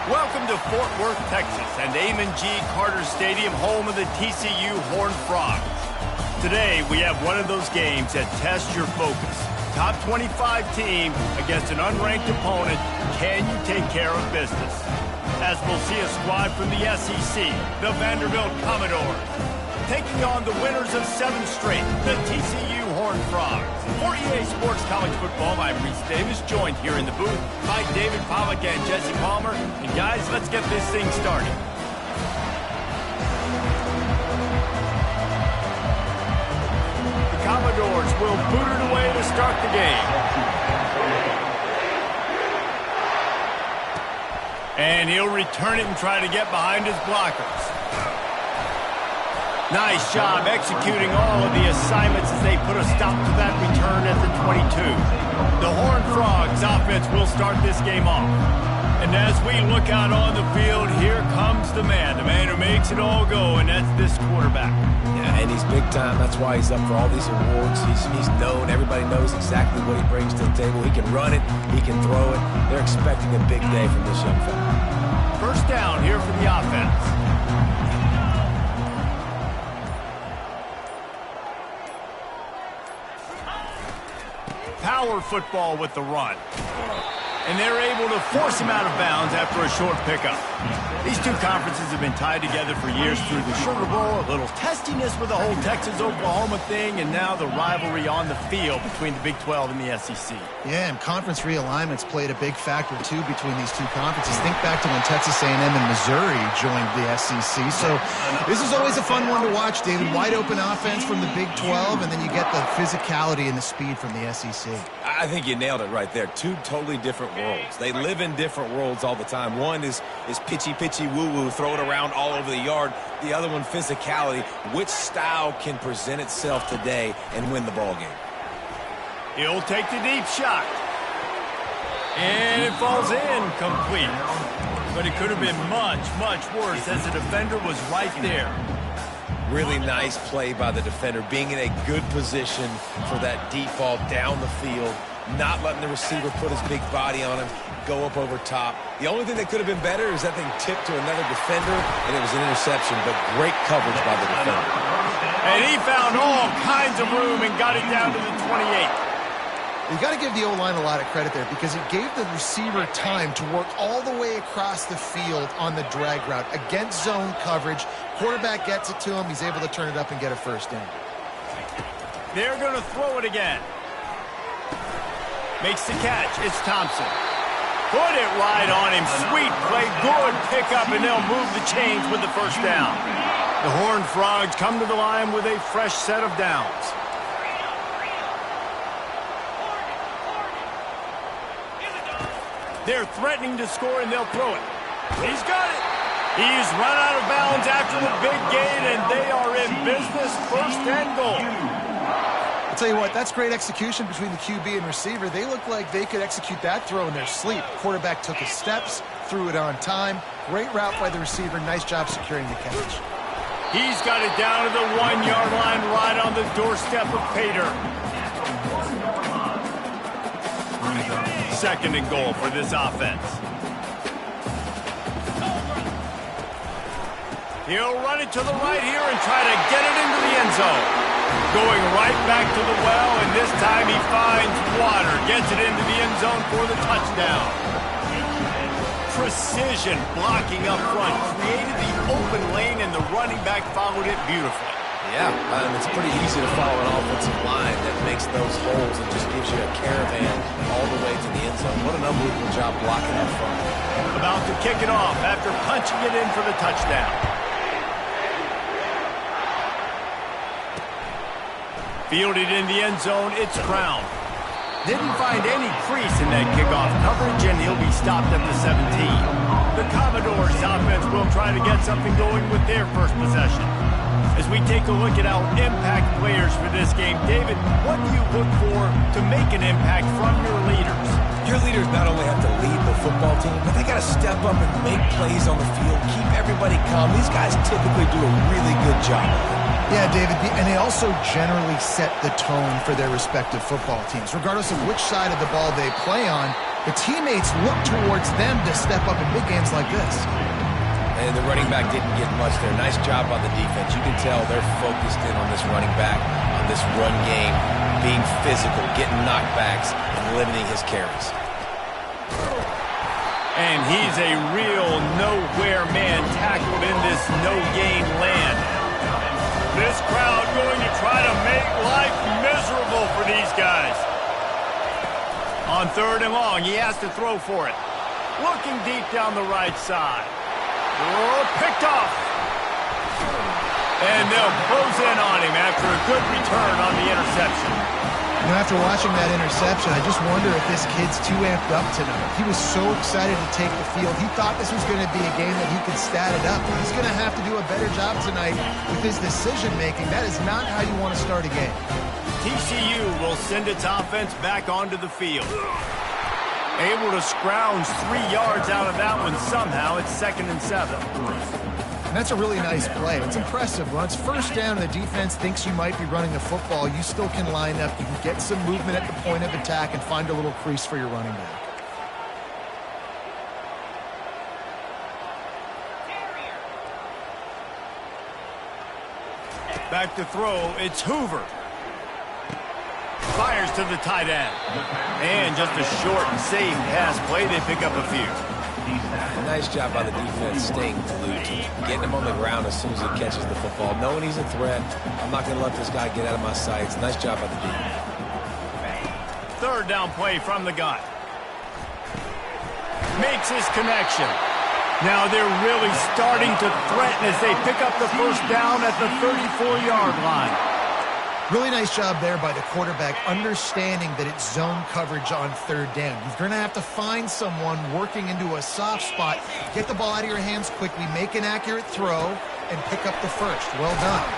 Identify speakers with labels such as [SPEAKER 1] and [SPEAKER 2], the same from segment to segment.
[SPEAKER 1] Welcome to Fort Worth, Texas, and Amon G. Carter Stadium, home of the TCU Horned Frogs. Today, we have one of those games that tests your focus. Top 25 team against an unranked opponent. Can you take care of business? As we'll see a squad from the SEC, the Vanderbilt Commodores, taking on the winners of 7 straight, the TCU Horned Frogs. For EA Sports College Football, I'm Reese Davis, joined here in the booth by David Pollack and Jesse Palmer. And guys, let's get this thing started. The Commodores will boot it away to start the game. And he'll return it and try to get behind his blockers. Nice job executing all of the assignments as they put a stop to that return at the 22. The Horned Frogs offense will start this game off. And as we look out on the field, here comes the man who makes it all go, and that's this quarterback.
[SPEAKER 2] Yeah, and he's big time. That's why he's up for all these awards. He's known. Everybody knows exactly what he brings to the table. He can run it. He can throw it. They're expecting a big day from this young fella.
[SPEAKER 1] First down here for the offense. Power football with the run. And they're able to force him out of bounds after a short pickup. These two conferences have been tied together for years through the Sugar Bowl, a little testiness with the whole Texas-Oklahoma thing, and now the rivalry on the field between the Big 12 and the SEC.
[SPEAKER 3] Yeah, and conference realignments played a big factor, too, between these two conferences. Think back to when Texas A&M and Missouri joined the SEC. So this is always a fun one to watch, David. Wide open offense from the Big 12, and then you get the physicality and the speed from the SEC.
[SPEAKER 2] I think you nailed it right there. Two totally different worlds. They live in different worlds all the time. One is pitchy woo-woo, throw it around all over the yard. The other one, physicality. Which style can present itself today and win the ball game?
[SPEAKER 1] He'll take the deep shot. And it falls in complete. But it could have been much, much worse as the defender was right there.
[SPEAKER 2] Really nice play by the defender, being in a good position for that deep ball down the field, not letting the receiver put his big body on him, go up over top. The only thing that could have been better is that thing tipped to another defender, and it was an interception, but great coverage by the defender.
[SPEAKER 1] And he found all kinds of room and got it down to the 28.
[SPEAKER 3] You got to give the O-line a lot of credit there because it gave the receiver time to work all the way across the field on the drag route against zone coverage. Quarterback gets it to him. He's able to turn it up and get a first down.
[SPEAKER 1] They're going to throw it again. Makes the catch. It's Thompson. Put it right on him. Sweet play. Good pickup, and they'll move the chains with the first down. The Horned Frogs come to the line with a fresh set of downs. They're threatening to score, and they'll throw it. He's got it. He's run out of bounds after the big gain, and they are in business. First and goal.
[SPEAKER 3] I'll tell you what, that's great execution between the QB and receiver. They look like they could execute that throw in their sleep. Quarterback took his steps, threw it on time. Great route by the receiver. Nice job securing the catch.
[SPEAKER 1] He's got it down to the 1-yard line right on the doorstep of Pater. Second and goal for this offense. He'll run it to the right here and try to get it into the end zone. Going right back to the well, and this time he finds water. Gets it into the end zone for the touchdown. Precision blocking up front. Created the open lane, and the running back followed it beautifully.
[SPEAKER 2] Yeah, it's pretty easy to follow an offensive line that makes those holes and just gives you a caravan all the way to the end zone. What an unbelievable job blocking up front.
[SPEAKER 1] About to kick it off after punching it in for the touchdown. Fielded in the end zone, it's Crown. Didn't find any crease in that kickoff coverage, and he'll be stopped at the 17. The Commodores offense will try to get something going with their first possession. As we take a look at our impact players for this game, David, what do you look for to make an impact from your leaders?
[SPEAKER 2] Your leaders not only have to lead the football team, but they got to step up and make plays on the field, keep everybody calm. These guys typically do a really good job of it.
[SPEAKER 3] Yeah, David, and they also generally set the tone for their respective football teams. Regardless of which side of the ball they play on, The teammates look towards them to step up in big games like this.
[SPEAKER 2] And the running back didn't get much there. Nice job by the defense. You can tell they're focused in on this running back, on this run game, being physical, getting knockbacks, and limiting his carries.
[SPEAKER 1] And he's a real nowhere man tackled in this no-gain land. This crowd going to try to make life miserable for these guys. On 3rd and long, he has to throw for it. Looking deep down the right side. Oh, picked off. And they'll close in on him after a good return on the interception.
[SPEAKER 3] You know, after watching that interception, I just wonder if this kid's too amped up tonight. He was so excited to take the field. He thought this was going to be a game that he could stat it up. He's going to have to do a better job tonight with his decision-making. That is not how you want to start a game.
[SPEAKER 1] TCU will send its offense back onto the field. Able to scrounge 3 yards out of that one somehow. It's 2nd and 7.
[SPEAKER 3] And that's a really nice play. It's impressive. Once first down and the defense thinks you might be running the football, you still can line up. You can get some movement at the point of attack and find a little crease for your running back.
[SPEAKER 1] Back to throw, it's Hoover. Fires to the tight end. And just a short and safe pass play. They pick up a few.
[SPEAKER 2] Nice job by the defense staying glued to him, getting him on the ground as soon as he catches the football, knowing he's a threat. I'm not going to let this guy get out of my sights. Nice job by the defense.
[SPEAKER 1] 3rd down play from the gun. Makes his connection. Now they're really starting to threaten as they pick up the first down at the 34-yard line.
[SPEAKER 3] Really nice job there by the quarterback, understanding that it's zone coverage on 3rd down. You're going to have to find someone working into a soft spot, get the ball out of your hands quickly, make an accurate throw, and pick up the first. Well done.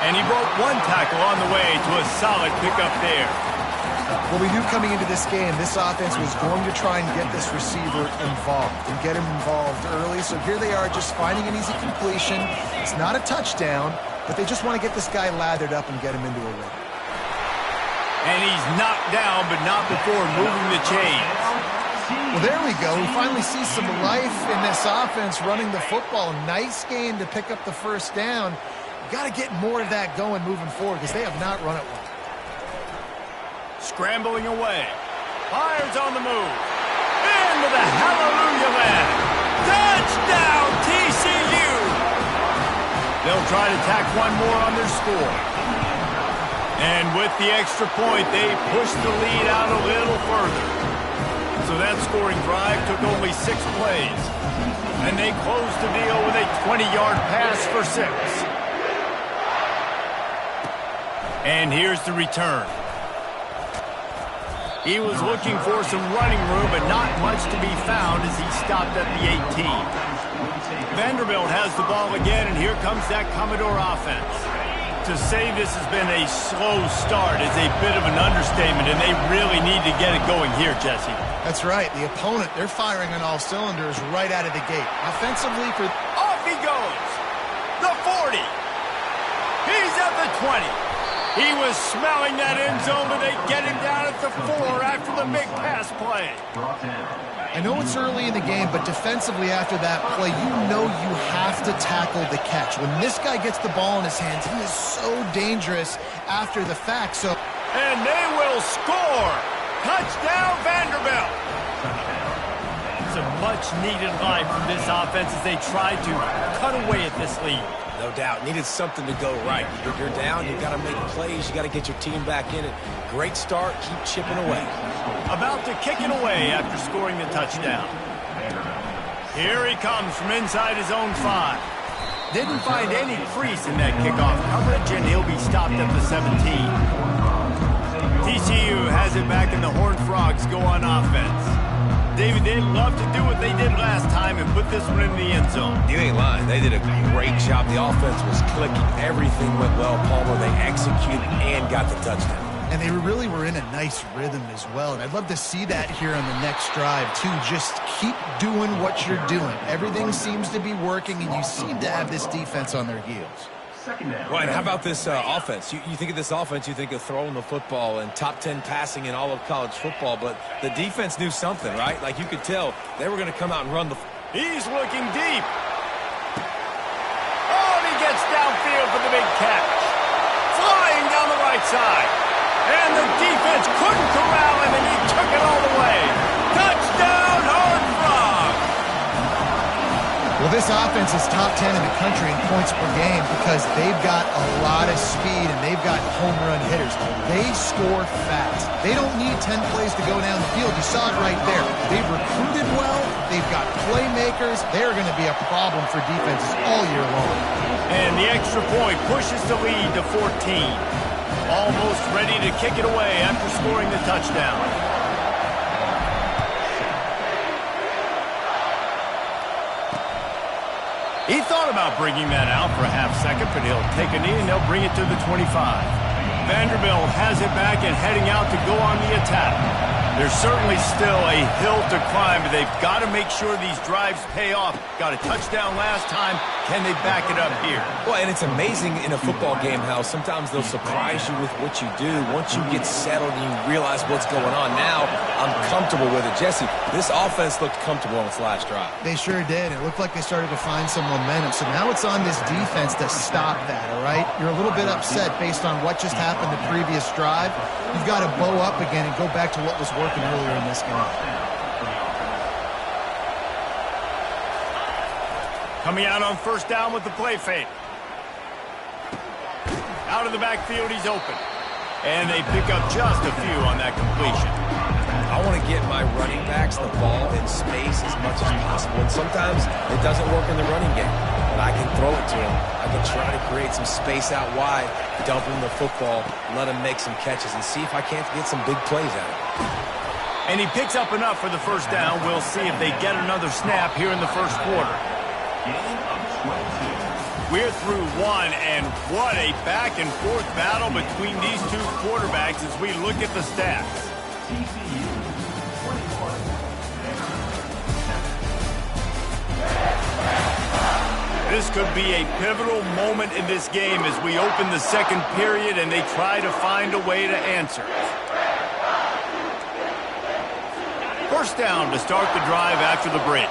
[SPEAKER 1] And he broke 1 tackle on the way to a solid pickup there.
[SPEAKER 3] Well, we knew coming into this game, this offense was going to try and get this receiver involved and get him involved early. So here they are just finding an easy completion. It's not a touchdown, but they just want to get this guy lathered up and get him into a rhythm.
[SPEAKER 1] And he's knocked down, but not before moving the chains.
[SPEAKER 3] Well, there we go. We finally see some life in this offense running the football. Nice game to pick up the first down. You got to get more of that going moving forward because they have not run it well.
[SPEAKER 1] Scrambling away. Fires on the move. Into the hallelujah land. Touchdown, TCU! They'll try to tack one more on their score. And with the extra point, they push the lead out a little further. So that scoring drive took only 6 plays. And they closed the deal with a 20-yard pass for 6. And here's the return. He was looking for some running room, but not much to be found as he stopped at the 18. Vanderbilt has the ball again, and here comes that Commodore offense. To say this has been a slow start is a bit of an understatement, and they really need to get it going here, Jesse.
[SPEAKER 3] That's right. The opponent, they're firing on all cylinders right out of the gate. Offensively,
[SPEAKER 1] off he goes. The 40. He's at the 20. He was smelling that end zone, but they get him down at the 4 after the big pass play.
[SPEAKER 3] I know it's early in the game, but defensively after that play, you know you have to tackle the catch. When this guy gets the ball in his hands, he is so dangerous after the fact.
[SPEAKER 1] And they will score. Touchdown, Vanderbilt. It's a much-needed life from this offense as they try to cut away at this lead.
[SPEAKER 2] No doubt. Needed something to go right. You're down. You've got to make plays. You got to get your team back in it. Great start. Keep chipping away.
[SPEAKER 1] About to kick it away after scoring the touchdown. Here he comes from inside his own 5. Didn't find any crease in that kickoff coverage, and he'll be stopped at the 17. TCU has it back, and the Horned Frogs go on offense. David, they'd love to do what they did last time and put this one in the end zone.
[SPEAKER 2] You ain't lying. They did a great job. The offense was clicking. Everything went well, Palmer. They executed and got the touchdown.
[SPEAKER 3] And they really were in a nice rhythm as well. And I'd love to see that here on the next drive, too. Just keep doing what you're doing. Everything seems to be working, and you seem to have this defense on their heels.
[SPEAKER 2] Well, and how about this offense? You think of this offense, you think of throwing the football and top 10 passing in all of college football, but the defense knew something, right? Like, you could tell they were going to come out and run the...
[SPEAKER 1] He's looking deep. Oh, and he gets downfield for the big catch. Flying down the right side. And the defense couldn't corral him, and he took it all the way. Touchdown, Horned Frog!
[SPEAKER 3] Well, this offense is top 10 in the country in points per game because they've got a lot of speed and they've got home run hitters. They score fast. They don't need 10 plays to go down the field. You saw it right there. They've recruited well. They've got playmakers. They're going to be a problem for defenses all year long.
[SPEAKER 1] And the extra point pushes the lead to 14. Almost ready to kick it away after scoring the touchdown. He thought about bringing that out for a half second, but he'll take a knee and they'll bring it to the 25. Vanderbilt has it back and heading out to go on the attack. There's certainly still a hill to climb, but they've got to make sure these drives pay off. Got a touchdown last time. Can they back it up here?
[SPEAKER 2] Well, and it's amazing in a football game how sometimes they'll surprise you with what you do. Once you get settled and you realize what's going on, now I'm comfortable with it. Jesse, this offense looked comfortable on its last drive.
[SPEAKER 3] They sure did. It looked like they started to find some momentum. So now it's on this defense to stop that, all right? You're a little bit upset based on what just happened the previous drive. You've got to bow up again and go back to what was working earlier in this game.
[SPEAKER 1] Coming out on first down with the play fake. Out of the backfield, he's open. And they pick up just a few on that completion.
[SPEAKER 2] I want to get my running backs the ball in space as much as possible. And sometimes it doesn't work in the running game. But I can throw it to him. I can try to create some space out wide, dump him the football, let him make some catches, and see if I can't get some big plays out of him.
[SPEAKER 1] And he picks up enough for the first down. We'll see if they get another snap here in the first quarter. We're through one, and what a back-and-forth battle between these two quarterbacks as we look at the stats. This could be a pivotal moment in this game as we open the second period and they try to find a way to answer. First down to start the drive after the break.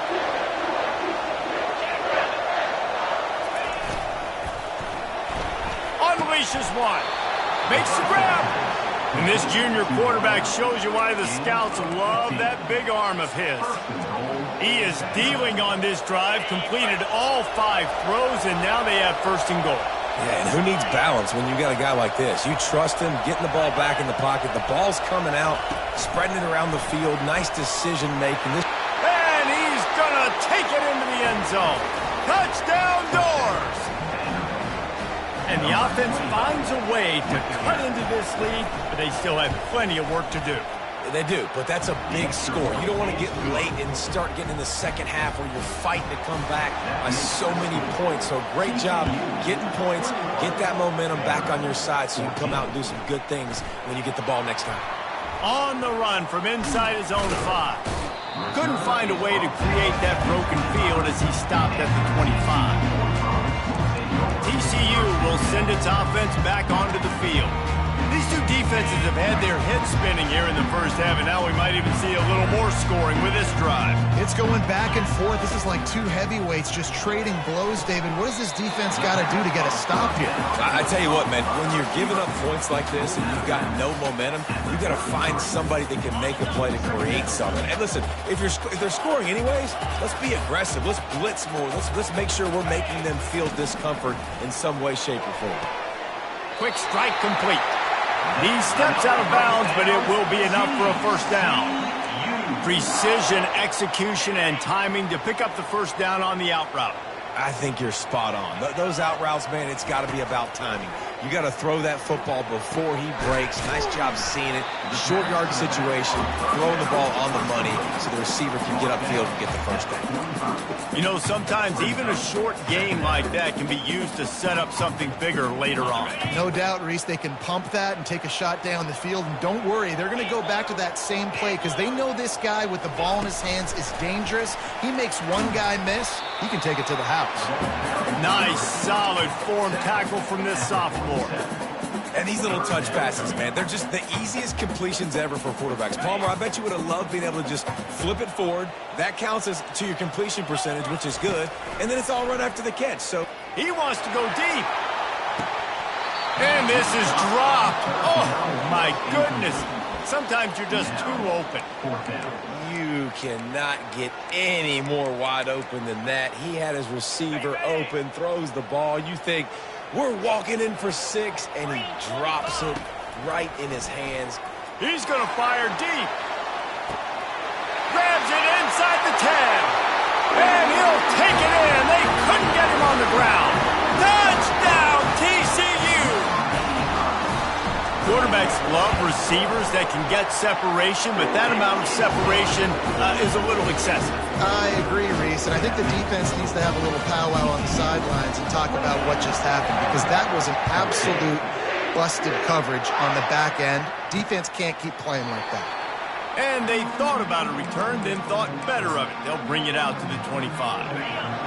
[SPEAKER 1] Unleashes one. Makes the grab. And this junior quarterback shows you why the scouts love that big arm of his. He is dealing on this drive, completed all 5 throws, and now they have first and goal.
[SPEAKER 2] Yeah, and who needs balance when you got a guy like this? You trust him, getting the ball back in the pocket. The ball's coming out, spreading it around the field. Nice decision-making.
[SPEAKER 1] And he's going to take it into the end zone. Touchdown Doors! And the offense finds a way to cut into this lead, but they still have plenty of work to do.
[SPEAKER 2] They do, but that's a big score. You don't want to get late and start getting in the second half where you're fighting to come back by so many points. So great job getting points, get that momentum back on your side so you can come out and do some good things when you get the ball next time.
[SPEAKER 1] On the run from inside his own 5. Couldn't find a way to create that broken field as he stopped at the 25. TCU will send its offense back onto the field. These two defenses have had their heads spinning here in the first half, and now we might even see a little more scoring with this drive.
[SPEAKER 3] It's going back and forth. This is like two heavyweights just trading blows, David. What does this defense got to do to get a stop here?
[SPEAKER 2] I tell you what, man, when you're giving up points like this and you've got no momentum, you've got to find somebody that can make a play to create something. And listen, if they're scoring anyways, let's be aggressive. Let's blitz more. Let's make sure we're making them feel discomfort in some way, shape, or form.
[SPEAKER 1] Quick strike complete. He steps out of bounds, but it will be enough for a first down. Precision, execution, and timing to pick up the first down on the out route.
[SPEAKER 2] I think you're spot on. Those out routes, man, it's got to be about timing. You got to throw that football before he breaks. Nice job seeing it. Short yard situation, throwing the ball on the money so the receiver can get upfield and get the first down.
[SPEAKER 1] You know, sometimes even a short game like that can be used to set up something bigger later on.
[SPEAKER 3] No doubt, Reese, they can pump that and take a shot down the field. And don't worry, they're going to go back to that same play because they know this guy with the ball in his hands is dangerous. He makes one guy miss, he can take it to the house.
[SPEAKER 1] Nice, solid form tackle from this sophomore.
[SPEAKER 2] And these little touch passes, man, they're just the easiest completions ever for quarterbacks. Palmer, I bet you would have loved being able to just flip it forward. That counts as to your completion percentage, which is good. And then it's all run after the catch. So
[SPEAKER 1] he wants to go deep. And this is dropped. Oh, my goodness. Sometimes you're just too open.
[SPEAKER 2] You cannot get any more wide open than that. He had his receiver open, throws the ball. You think, we're walking in for 6, and he drops it right in his hands.
[SPEAKER 1] He's going to fire deep. Grabs it inside the 10. And he'll take it in. They couldn't get him on the ground. Touchdown, TCU. Quarterbacks love receivers that can get separation, but that amount of separation is a little excessive.
[SPEAKER 3] I agree, Reese, and I think the defense needs to have a little powwow on the sidelines and talk about what just happened because that was an absolute busted coverage on the back end. Defense can't keep playing like that.
[SPEAKER 1] And they thought about a return, then thought better of it. They'll bring it out to the 25.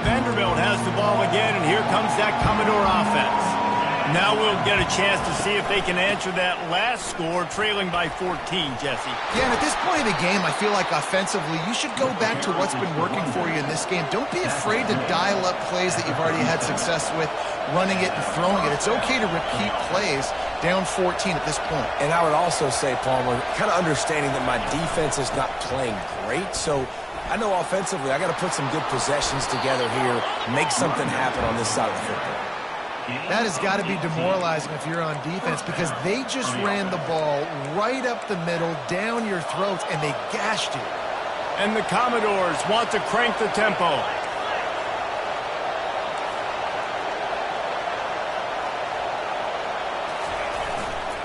[SPEAKER 1] Vanderbilt has the ball again, and here comes that Commodore offense. Now we'll get a chance to see if they can answer that last score, trailing by 14, Jesse.
[SPEAKER 3] Yeah, and at this point of the game, I feel like offensively, you should go back to what's been working for you in this game. Don't be afraid to dial up plays that you've already had success with, running it and throwing it. It's okay to repeat plays down 14 at this point.
[SPEAKER 2] And I would also say, Palmer, kind of understanding that my defense is not playing great, so I know offensively I got to put some good possessions together here, make something happen on this side of the football.
[SPEAKER 3] That has got to be demoralizing if you're on defense because they just ran the ball right up the middle, down your throats, and they gashed you.
[SPEAKER 1] And the Commodores want to crank the tempo.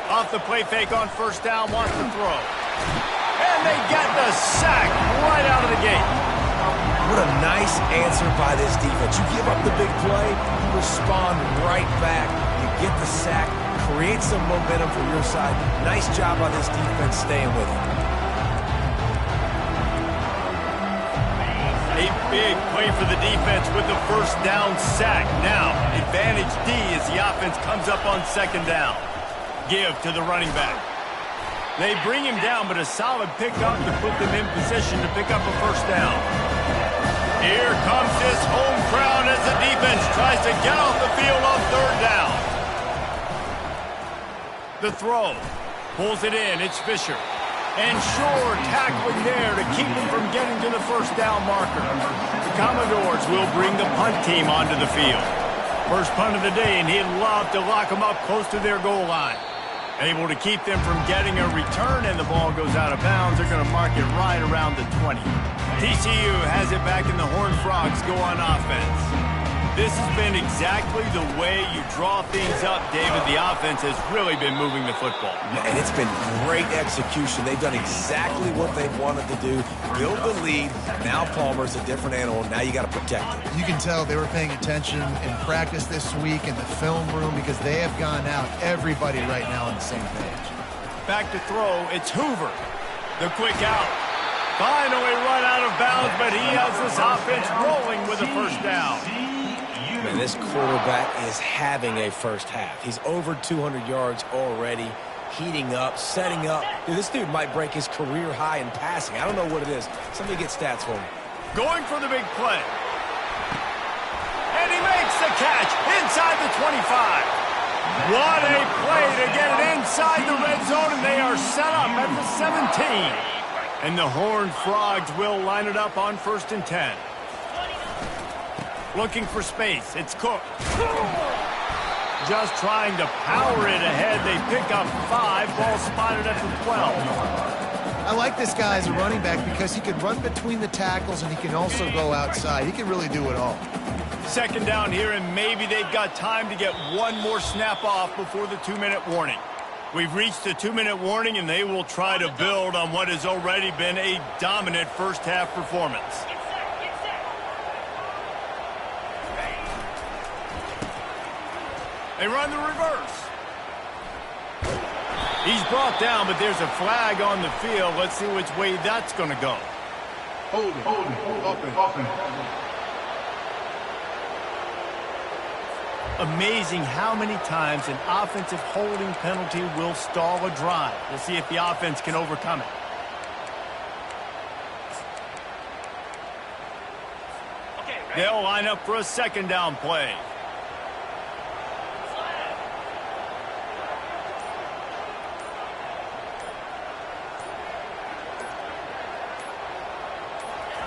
[SPEAKER 1] Off the play fake on first down, wants to throw. And they get the sack right out of the gate.
[SPEAKER 2] What a nice answer by this defense. You give up the big play, you respond right back, you get the sack, create some momentum from your side. Nice job on this defense staying with it.
[SPEAKER 1] A big play for the defense with the first down sack. Now, advantage D as the offense comes up on second down. Give to the running back. They bring him down, but a solid pickup to put them in position to pick up a first down. Here comes this home crowd as the defense tries to get off the field on third down. The throw. Pulls it in. It's Fisher. And Shore tackling there to keep him from getting to the first down marker. The Commodores will bring the punt team onto the field. First punt of the day, and he'd love to lock them up close to their goal line. Able to keep them from getting a return, and the ball goes out of bounds. They're going to mark it right around the 20. TCU has it back, and the Horned Frogs go on offense. This has been exactly the way you draw things up, David. The offense has really been moving the football.
[SPEAKER 2] And it's been great execution. They've done exactly what they wanted to do. Build the lead. Now Palmer's a different animal. Now you got to protect it.
[SPEAKER 3] You can tell they were paying attention in practice this week in the film room because they have gone out, everybody right now on the same page.
[SPEAKER 1] Back to throw. It's Hoover. The quick out. Finally run out of bounds, but he has this offense rolling with a first down.
[SPEAKER 2] Man, this quarterback is having a first half. He's over 200 yards already, heating up, setting up. Dude, this dude might break his career high in passing. I don't know what it is. Somebody get stats for me.
[SPEAKER 1] Going for the big play. And he makes the catch inside the 25. What a play to get it inside the red zone, and they are set up at the 17. And the Horned Frogs will line it up on 1st and 10. Looking for space. It's Cook. Just trying to power it ahead. They pick up 5. Ball spotted at the 12.
[SPEAKER 3] I like this guy as a running back because he can run between the tackles and he can also go outside. He can really do it all.
[SPEAKER 1] Second down here, and maybe they've got time to get one more snap off before the 2-minute warning. We've reached the 2-minute warning, and they will try to build on what has already been a dominant first-half performance. They run the reverse. He's brought down, but there's a flag on the field. Let's see which way that's going to go.
[SPEAKER 4] Hold it. Open.
[SPEAKER 1] Amazing how many times an offensive holding penalty will stall a drive. We'll see if the offense can overcome it. They'll line up for a second down play.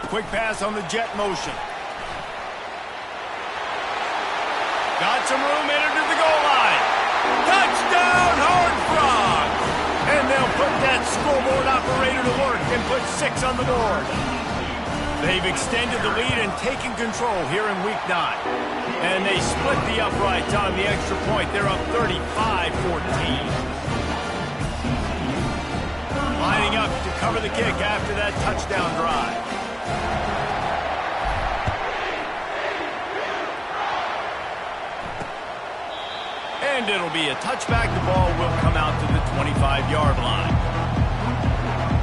[SPEAKER 1] Quick pass on the jet motion. Got some room, entered to the goal line. Touchdown, Horned Frogs! And they'll put that scoreboard operator to work and put 6 on the board. They've extended the lead and taken control here in Week 9. And they split the uprights on the extra point. They're up 35-14. Lining up to cover the kick after that touchdown drive. And it'll be a touchback. The ball will come out to the 25-yard line.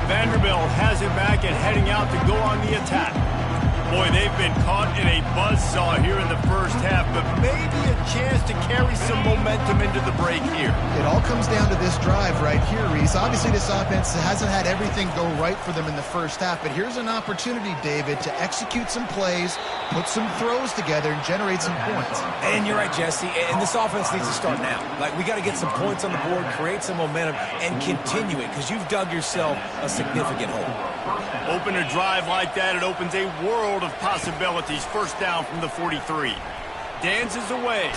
[SPEAKER 1] Vanderbilt has it back and heading out to go on the attack. Boy, they've been caught in a buzzsaw here in the first half, but maybe a chance to carry some momentum into the break here.
[SPEAKER 3] It all comes down to this drive right here, Reese. Obviously, this offense hasn't had everything go right for them in the first half, but here's an opportunity, David, to execute some plays, put some throws together, and generate some points.
[SPEAKER 2] And you're right, Jesse, and this offense needs to start now. Like, we got to get some points on the board, create some momentum, and continue it, because you've dug yourself a significant hole.
[SPEAKER 1] Open a drive like that, it opens a world of possibilities. First down from the 43. Dances away.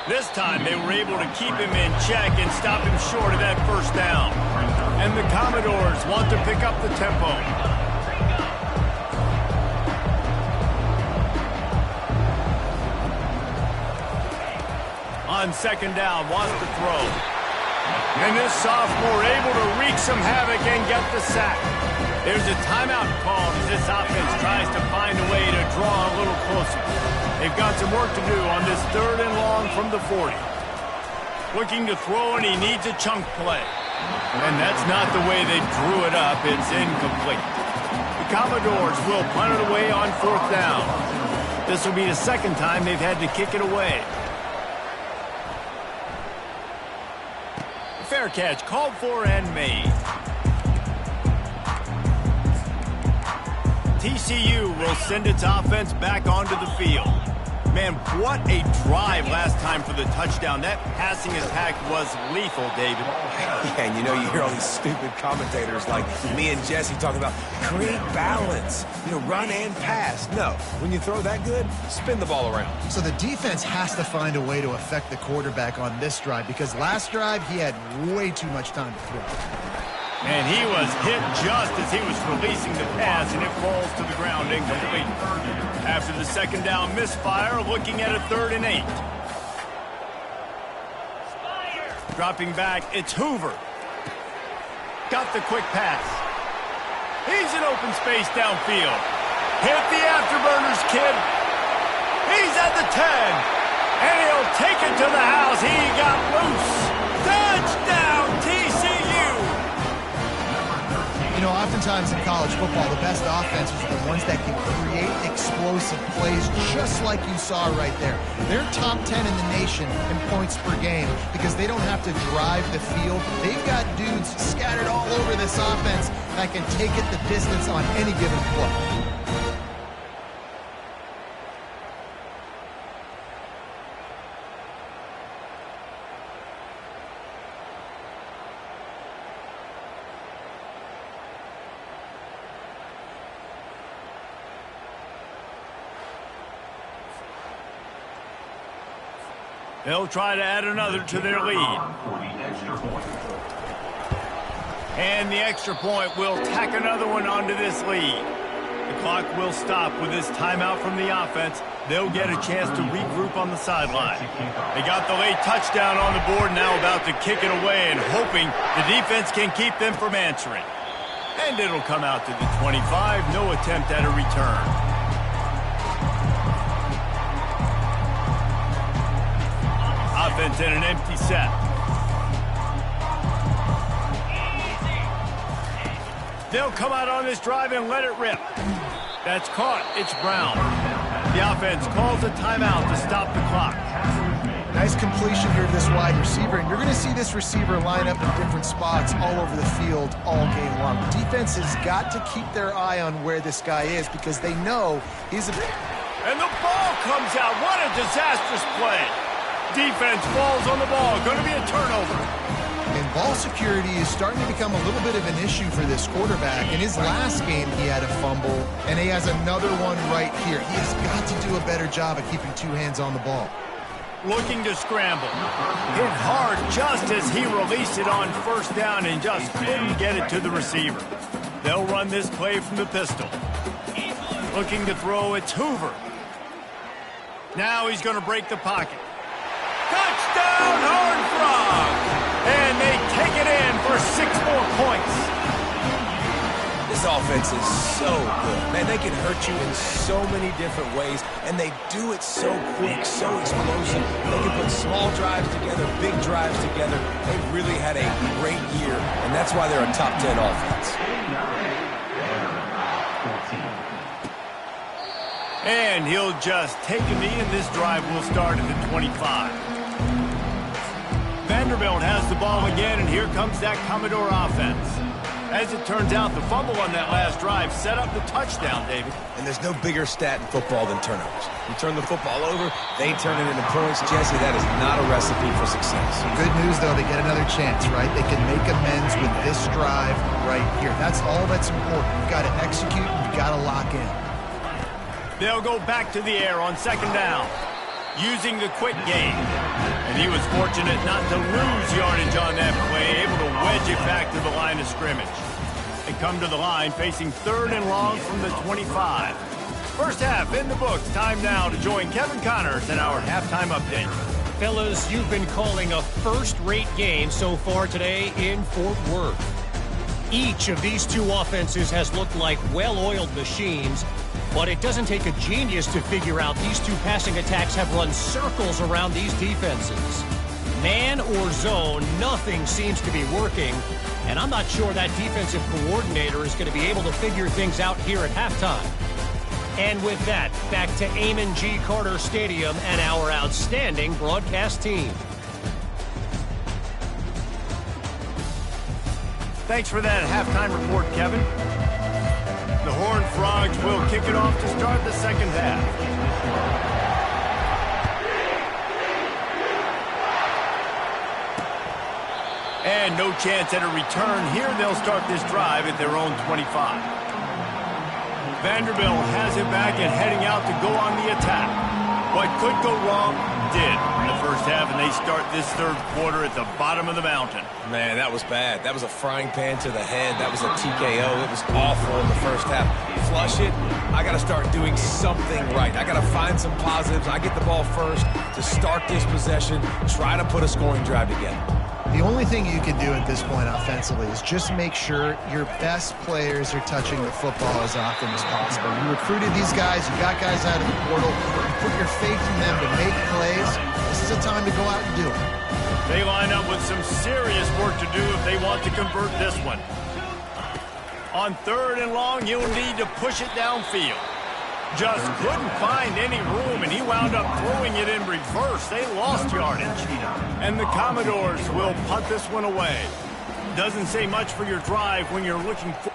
[SPEAKER 1] This time they were able to keep him in check and stop him short of that first down. And the Commodores want to pick up the tempo. On second down, wants to throw. And this sophomore able to wreak some havoc and get the sack. There's a timeout called as this offense tries to find a way to draw a little closer. They've got some work to do on this 3rd and long from the 40. Looking to throw, and he needs a chunk play. And that's not the way they drew it up. It's incomplete. The Commodores will punt it away on 4th down. This will be the second time they've had to kick it away. Fair catch called for and made. TCU will send its offense back onto the field. Man, what a drive last time for the touchdown. That passing attack was lethal, David.
[SPEAKER 2] Yeah, and you know, you hear all these stupid commentators like me and Jesse talking about create balance, run and pass. No, when you throw that good, spin the ball around.
[SPEAKER 3] So the defense has to find a way to affect the quarterback on this drive because last drive he had way too much time to throw.
[SPEAKER 1] And he was hit just as he was releasing the pass, and it falls to the ground incomplete. After the second down misfire, looking at a 3rd and 8. Dropping back, it's Hoover. Got the quick pass. He's in open space downfield. Hit the afterburners, kid. He's at the 10. And he'll take it to the house. He got loose. Touchdown, TCU.
[SPEAKER 3] Oftentimes in college football, the best offenses are the ones that can create explosive plays just like you saw right there. They're top 10 in the nation in points per game because they don't have to drive the field. They've got dudes scattered all over this offense that can take it the distance on any given play. They'll try to add another to their lead.
[SPEAKER 1] And the extra point will tack another one onto this lead. The clock will stop with this timeout from the offense. They'll get a chance to regroup on the sideline. They got the late touchdown on the board, now about to kick it away and hoping the defense can keep them from answering. And it'll come out to the 25, no attempt at a return. Offense in an empty set. They'll come out on this drive and let it rip. That's caught. It's Brown. The offense calls a timeout to stop the clock.
[SPEAKER 3] Nice completion here to this wide receiver, and you're going to see this receiver line up in different spots all over the field all game long. Defense has got to keep their eye on where this guy is because they know he's a...
[SPEAKER 1] And the ball comes out. What a disastrous play. Defense falls on the ball. Going to be a turnover.
[SPEAKER 3] And ball security is starting to become a little bit of an issue for this quarterback. In his last game, he had a fumble, and he has another one right here. He has got to do a better job of keeping two hands on the ball.
[SPEAKER 1] Looking to scramble. Hit hard just as he released it on first down and just couldn't get it to the receiver. They'll run this play from the pistol. Looking to throw, it's Hoover. Now he's going to break the pocket. Touchdown, Horned Frog! And they take it in for 6 more points.
[SPEAKER 2] This offense is so good. Man, they can hurt you in so many different ways, and they do it so quick, so explosive. They can put small drives together, big drives together. They've really had a great year, and that's why they're a top 10 offense.
[SPEAKER 1] And he'll just take a knee, and this drive will start at the 25. Vanderbilt has the ball again, and here comes that Commodore offense. As it turns out, the fumble on that last drive set up the touchdown, David.
[SPEAKER 2] And there's no bigger stat in football than turnovers. You turn the football over, they turn it into points. Jesse, that is not a recipe for success.
[SPEAKER 3] Good news, though, they get another chance, right? They can make amends with this drive right here. That's all that's important. You've got to execute, and you've got to lock in.
[SPEAKER 1] They'll go back to the air on second down, using the quick game. And he was fortunate not to lose yardage on that play, able to wedge it back to the line of scrimmage. They come to the line facing 3rd and long from the 25. First half in the books. Time now to join Kevin Connors in our halftime update.
[SPEAKER 5] Fellas, you've been calling a first-rate game so far today in Fort Worth. Each of these two offenses has looked like well-oiled machines, but it doesn't take a genius to figure out these two passing attacks have run circles around these defenses. Man or zone, nothing seems to be working, and I'm not sure that defensive coordinator is going to be able to figure things out here at halftime. And with that, back to Amon G. Carter Stadium and our outstanding broadcast team.
[SPEAKER 1] Thanks for that halftime report, Kevin. The Horned Frogs will kick it off to start the second half. And no chance at a return here. They'll start this drive at their own 25. Vanderbilt has it back and heading out to go on the attack. What could go wrong did in the first half, and they start this third quarter at the bottom of the mountain.
[SPEAKER 2] Man, that was bad. That was a frying pan to the head. That was a TKO. It was awful in the first half. Flush it. I got to start doing something right. I got to find some positives. I get the ball first to start this possession, try to put a scoring drive together.
[SPEAKER 3] The only thing you can do at this point offensively is just make sure your best players are touching the football as often as possible. You recruited these guys, you got guys out of the portal, you put your faith in them to make plays. This is a time to go out and do it.
[SPEAKER 1] They line up with some serious work to do if they want to convert this one. On 3rd and long, you'll need to push it downfield. Just couldn't find any room, and he wound up throwing it in reverse. They lost yardage. And the Commodores will punt this one away. Doesn't say much for your drive when you're looking for